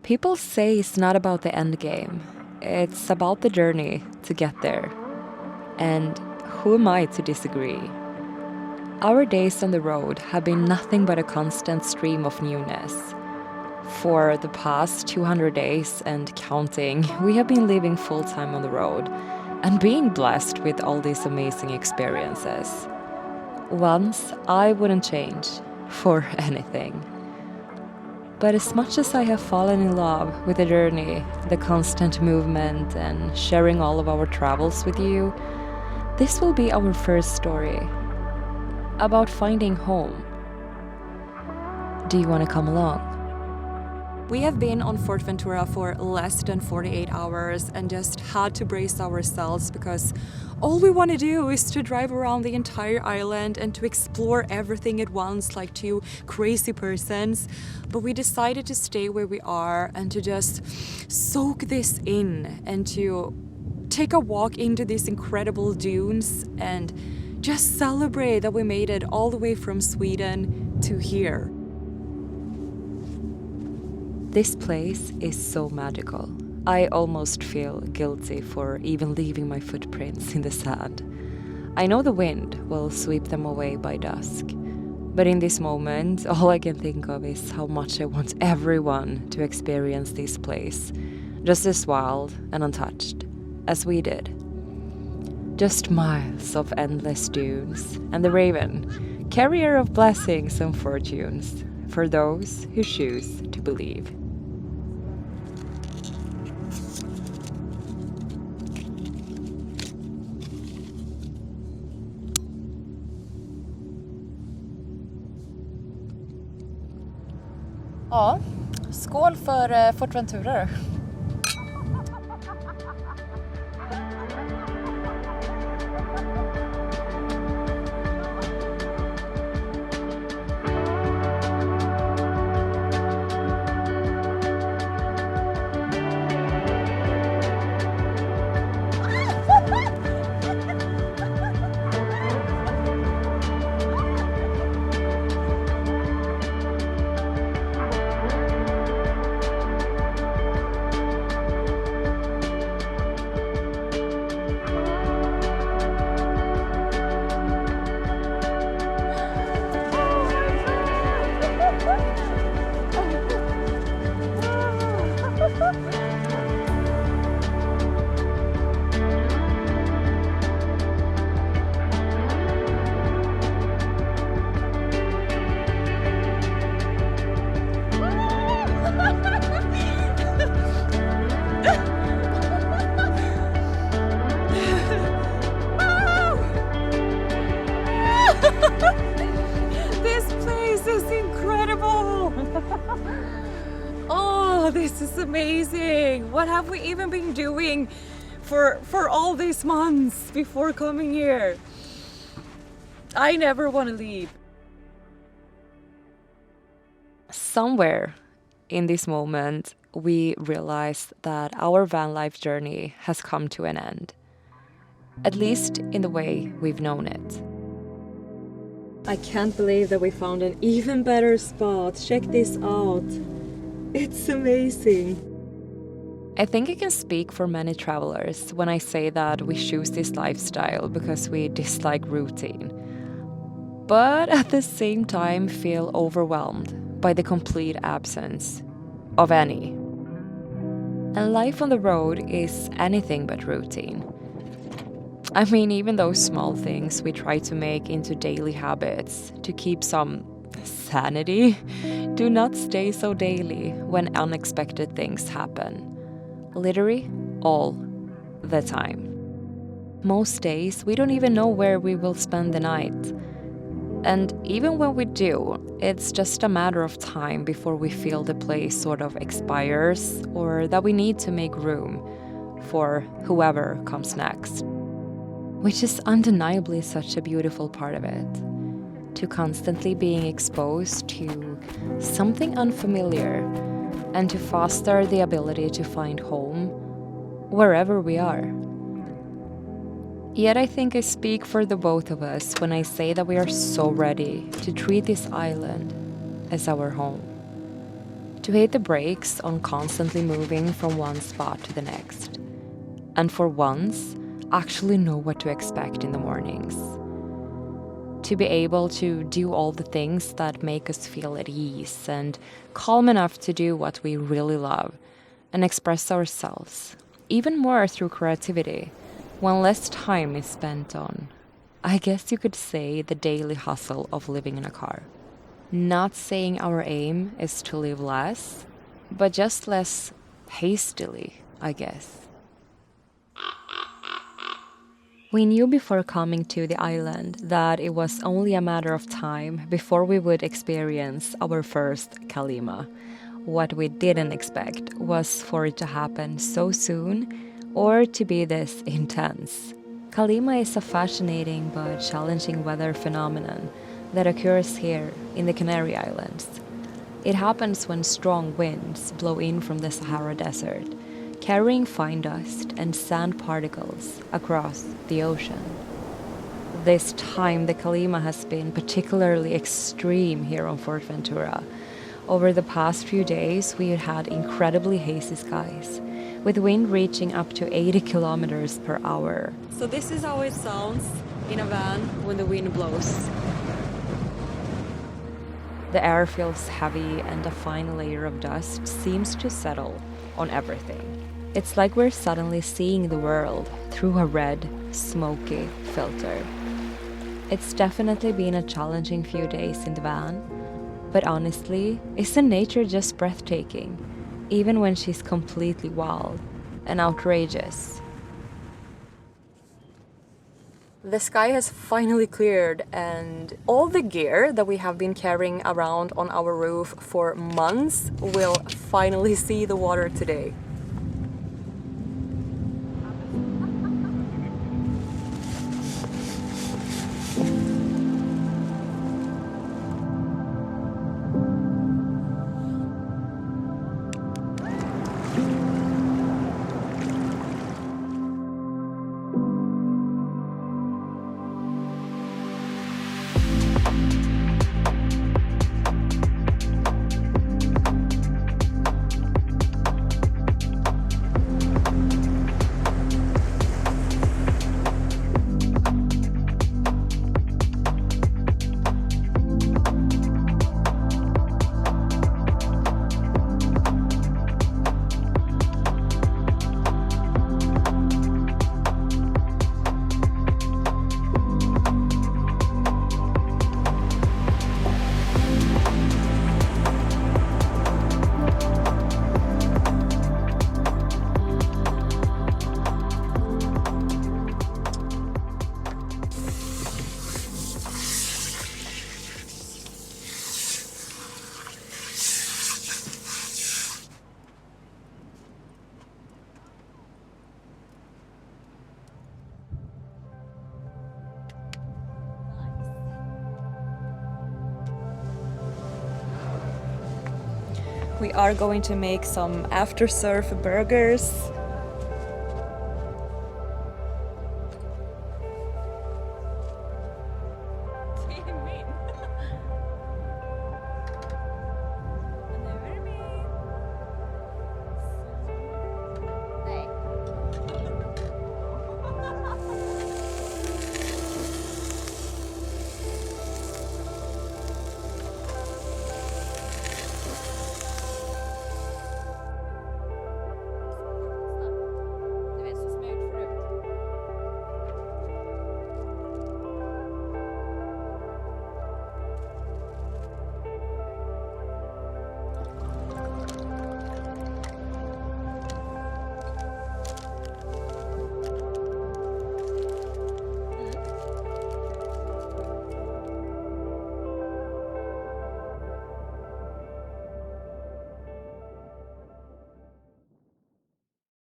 People say it's not about the end game. It's about the journey to get there. And who am I to disagree? Our days on the road have been nothing but a constant stream of newness. For the past 200 days and counting, we have been living full-time on the road and being blessed with all these amazing experiences. Once I wouldn't change for anything. But as much as I have fallen in love with the journey, the constant movement, and sharing all of our travels with you, this will be our first story about finding home. Do you want to come along? We have been on Ventura for less than 48 hours and just had to brace ourselves because all we want to do is to drive around the entire island and to explore everything at once like two crazy persons. But we decided to stay where we are and to just soak this in and to take a walk into these incredible dunes and just celebrate that we made it all the way from Sweden to here. This place is so magical. I almost feel guilty for even leaving my footprints in the sand. I know the wind will sweep them away by dusk. But in this moment, all I can think of is how much I want everyone to experience this place, just as wild and untouched as we did. Just miles of endless dunes, and the raven, carrier of blessings and fortunes, for those who choose to believe. Ja, skål för Ventura. This place is incredible! Oh, this is amazing! What have we even been doing for all these months before coming here? I never want to leave. Somewhere in this moment, we realized that our van life journey has come to an end. At least in the way we've known it. I can't believe that we found an even better spot. Check this out. It's amazing. I think I can speak for many travelers when I say that we choose this lifestyle because we dislike routine. But at the same time feel overwhelmed by the complete absence of any. And life on the road is anything but routine. I mean, even those small things we try to make into daily habits to keep some sanity do not stay so daily when unexpected things happen. Literally all the time. Most days we don't even know where we will spend the night. And even when we do, it's just a matter of time before we feel the place sort of expires or that we need to make room for whoever comes next. Which is undeniably such a beautiful part of it. To constantly being exposed to something unfamiliar and to foster the ability to find home wherever we are. Yet I think I speak for the both of us when I say that we are so ready to treat this island as our home. to hit the brakes on constantly moving from one spot to the next, and for once, actually know what to expect in the mornings. To be able to do all the things that make us feel at ease and calm enough to do what we really love and express ourselves, even more through creativity, when less time is spent on, I guess you could say, the daily hustle of living in a car. Not saying our aim is to live less, but just less hastily, I guess. We knew before coming to the island that it was only a matter of time before we would experience our first Kalima. What we didn't expect was for it to happen so soon or to be this intense. Kalima is a fascinating but challenging weather phenomenon that occurs here in the Canary Islands. It happens when strong winds blow in from the Sahara Desert, carrying fine dust and sand particles across the ocean. This time, the Kalima has been particularly extreme here on Fuerteventura. Over the past few days, we had incredibly hazy skies, with wind reaching up to 80 kilometers per hour. So this is how it sounds in a van when the wind blows. The air feels heavy and a fine layer of dust seems to settle on everything. It's like we're suddenly seeing the world through a red, smoky filter. It's definitely been a challenging few days in the van, but honestly, isn't nature just breathtaking, even when she's completely wild and outrageous? The sky has finally cleared, and all the gear that we have been carrying around on our roof for months will finally see the water today. We are going to make some after surf burgers